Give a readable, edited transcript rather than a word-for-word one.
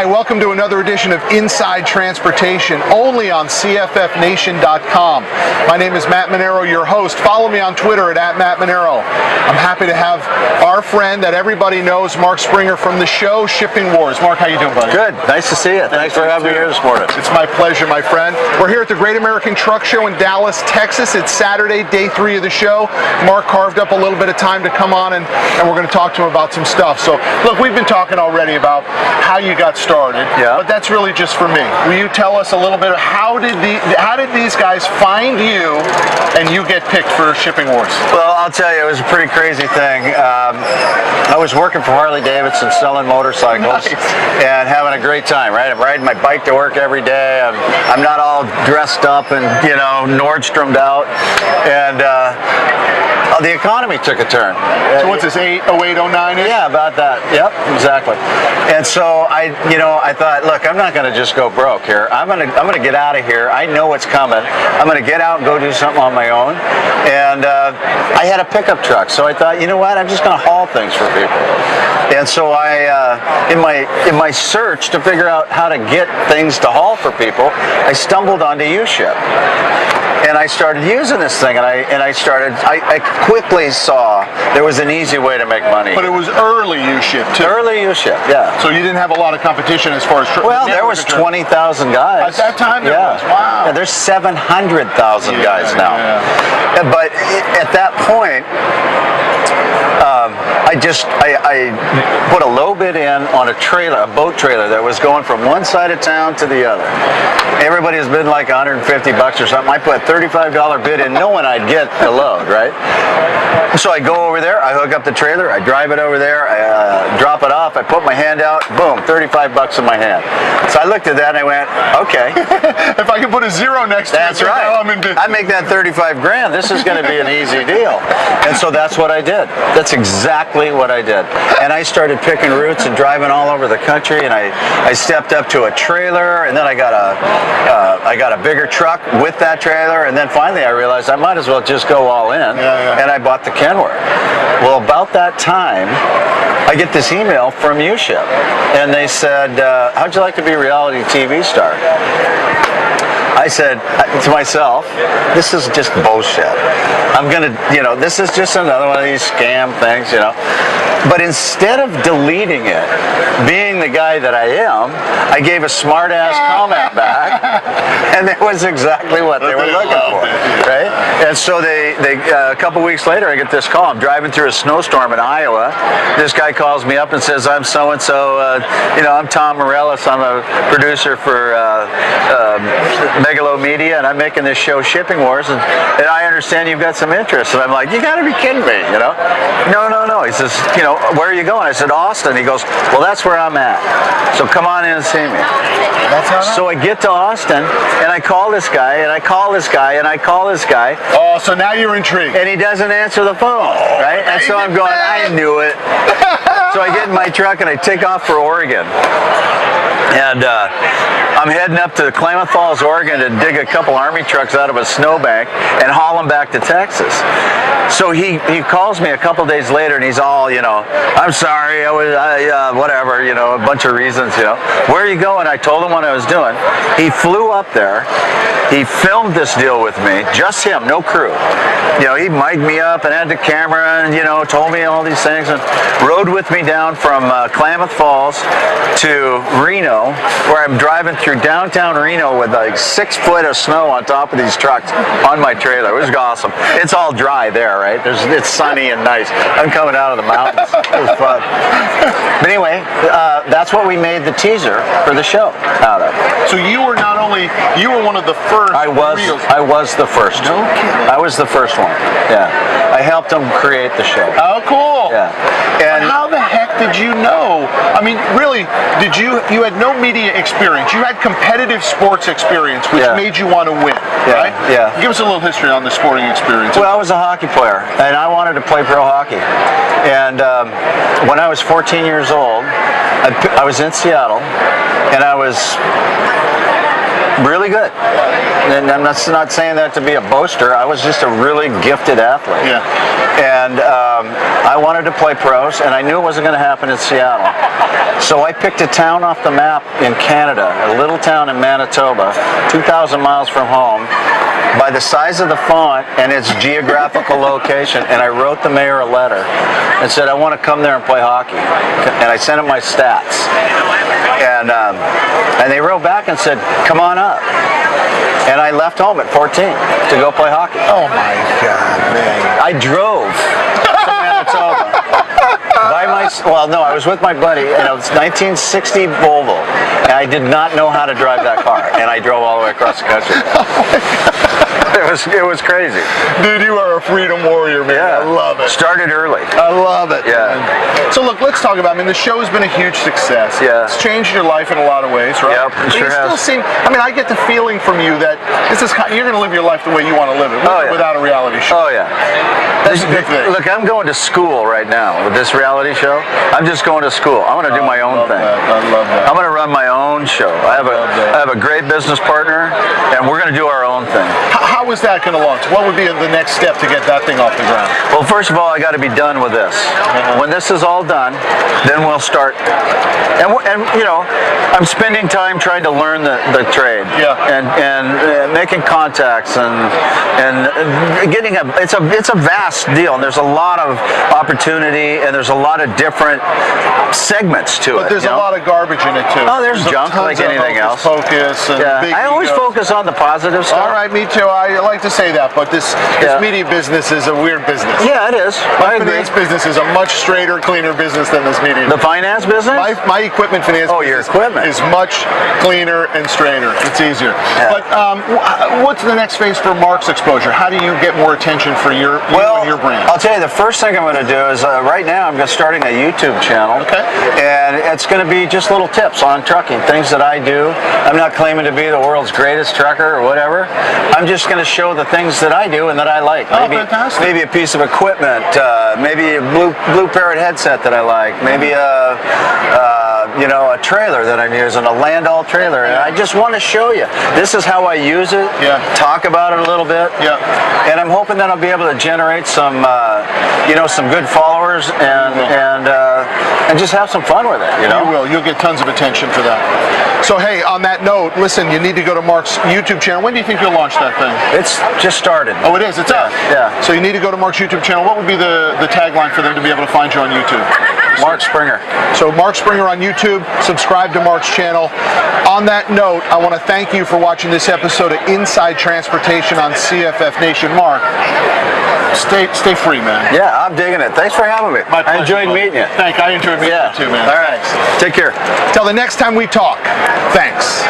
Hi, welcome to another edition of Inside Transportation, only on CFFNation.com. My name is Matt Manero, your host. Follow me on Twitter at @MattManero. I'm happy to have our friend that everybody knows, Marc Springer from the show Shipping Wars. Marc, how you doing, buddy? Good. Nice to see you. Thanks for having me here this morning. It's my pleasure, my friend. We're here at the Great American Truck Show in Dallas, Texas. It's Saturday, day 3 of the show. Marc carved up a little bit of time to come on, and we're going to talk to him about some stuff. So, look, we've been talking already about how you got started, but that's really just for me. Will you tell us a little bit of how did these guys find you and you get picked for Shipping Wars? Well, I'll tell you, it was a pretty crazy thing. I was working for Harley Davidson selling motorcycles and having a great time, right? I'm riding my bike to work every day. I'm not all dressed up and, you know, Nordstromed out. And the economy took a turn. So what's this, 08, 09? Yeah, about that. Yep, exactly. And so I thought, look, I'm not going to just go broke here. I'm going to get out of here. I know what's coming. I'm going to get out and go do something on my own. And I had a pickup truck, so I thought, you know what? I'm just going to haul things for people. And so in my search to figure out how to get things to haul for people, I stumbled onto U-Ship. And I started using this thing, and I quickly saw there was an easy way to make money. But it was early U-Ship, too. Early U-Ship, yeah. So you didn't have a lot of competition as far as... Well, there was 20,000 guys. At that time, there was. Wow. Yeah, there's 700,000 guys now. Yeah. But at that point, I put a low bid in on a trailer, a boat trailer that was going from one side of town to the other. Everybody has bid like $150 or something. I put a $35 bid in knowing I'd get the load, right? So I go over there, I hook up the trailer, I drive it over there, I drop it off, I put my hand out, boom, $35 in my hand. So I looked at that and I went, okay. If I can put a zero next to it, that's right. I make that 35 grand. This is going to be an easy deal. And so that's what I did. That's exactly what I did. And I started picking routes and driving all over the country, and I stepped up to a trailer, and then I got a bigger truck with that trailer, and then finally I realized I might as well just go all in, and I bought the Kenworth. Well, about that time, I get this email from U-Ship, and they said, how'd you like to be a reality TV star? I said to myself, this is just bullshit. I'm going to, this is just another one of these scam things, But instead of deleting it, being the guy that I am, I gave a smart-ass comment back, and it was exactly what they were looking for, right? And so a couple weeks later, I get this call. I'm driving through a snowstorm in Iowa. This guy calls me up and says, I'm so-and-so, I'm Tom Morellis. I'm a producer for Megalo Media, and I'm making this show Shipping Wars, and I understand you've got some interest. And I'm like, you got to be kidding me, No. He says, where are you going? I said, Austin. He goes, well, that's where I'm at. So come on in and see me. So I get to Austin, and I call this guy, and I call this guy, and I call this guy. Oh, so now you're intrigued. And he doesn't answer the phone, right? And so I'm going, I knew it. So I get in my truck, and I take off for Oregon. And I'm heading up to Klamath Falls, Oregon to dig a couple Army trucks out of a snowbank and haul them back to Texas. So he calls me a couple days later, and he's all, I'm sorry, whatever, a bunch of reasons, Where are you going? I told him what I was doing. He flew up there. He filmed this deal with me, just him, no crew. He mic'd me up and had the camera and, told me all these things and rode with me down from Klamath Falls to Reno, where I'm driving through downtown Reno with like 6 foot of snow on top of these trucks on my trailer. It was awesome. It's all dry there, right? It's sunny and nice. I'm coming out of the mountains. It was fun. But anyway, that's what we made the teaser for the show out of. So you were one of the first. I was the first. No kidding. I was the first one. Yeah. I helped them create the show. Oh, cool. Yeah. And how the heck did you know? I mean, really, you had no media experience. You had competitive sports experience, which made you want to win, right? Yeah. Give us a little history on the sporting experience. Well, I was a hockey player, and I wanted to play pro hockey. And when I was 14 years old, I was in Seattle, and I was really good. And I'm not saying that to be a boaster. I was just a really gifted athlete. Yeah. And I wanted to play pros, and I knew it wasn't going to happen in Seattle. So I picked a town off the map in Canada, a little town in Manitoba, 2,000 miles from home, by the size of the font and its geographical location, and I wrote the mayor a letter and said, I want to come there and play hockey. And I sent him my stats. And they wrote back and said, come on up. And I left home at 14 to go play hockey. Oh my God, man. I drove to Manitoba. Well, no, I was with my buddy, and it was 1960 Volvo, and I did not know how to drive that car, and I drove all the way across the country. It was crazy. Dude, you are a freedom warrior, man. Yeah. I love it. Started early. I love it. Yeah. Man. So look, let's talk about, I mean, the show's been a huge success. Yeah. It's changed your life in a lot of ways, right? Yep, it sure still has. I mean, I get the feeling from you that you're going to live your life the way you want to live it, without a reality show. Oh, yeah. That's a good thing. Look, I'm going to school right now with this reality show. I'm just going to school. I'm going to do my own thing. I love that. I'm going to run my own show. I have a great business partner, and we're going to do our own thing. How is that going to launch? What would be the next step to get that thing off the ground? Well, first of all, I got to be done with this. When this is all done, then we'll start. And you know, I'm spending time trying to learn the trade. Yeah. And making contacts and getting it's a vast deal. And there's a lot of opportunity, and there's a lot of different segments to it. But there's a lot of garbage in it too. Oh, there's junk like anything else. Focus and big I always focus on the positive stuff. All right, me too. I like to say that, but this media business is a weird business. Yeah, it is. My finance business is a much straighter, cleaner business than this media. The finance business? My equipment finance your equipment is much cleaner and straighter. It's easier. Yeah. But what's the next phase for Marc's exposure? How do you get more attention for you and your brand? I'll tell you, the first thing I'm going to do is right now I'm starting a YouTube channel. Okay. And it's going to be just little tips on trucking, things that I do. I'm not claiming to be the world's greatest trucker or whatever. I'm just going to show the things that I do and that I like. Fantastic. Maybe a piece of equipment, maybe a blue parrot headset that I like, maybe a trailer that I'm using, a Landau trailer, and I just want to show you. This is how I use it. Yeah. Talk about it a little bit. Yeah. And I'm hoping that I'll be able to generate some, some good followers and just have some fun with it. You will. You'll get tons of attention for that. So hey, on that note, listen, you need to go to Marc's YouTube channel. When do you think you'll launch that thing? It's just started. Oh, it is. It's up. Yeah. So you need to go to Marc's YouTube channel. What would be the tagline for them to be able to find you on YouTube? Marc Springer. So Marc Springer on YouTube. Subscribe to Marc's channel. On that note, I want to thank you for watching this episode of Inside Transportation on CFF Nation. Marc, stay free, man. Yeah, I'm digging it. Thanks for having me. My pleasure, I enjoyed meeting you. I enjoyed meeting you too, man. All right. Take care. Till the next time we talk. Thanks.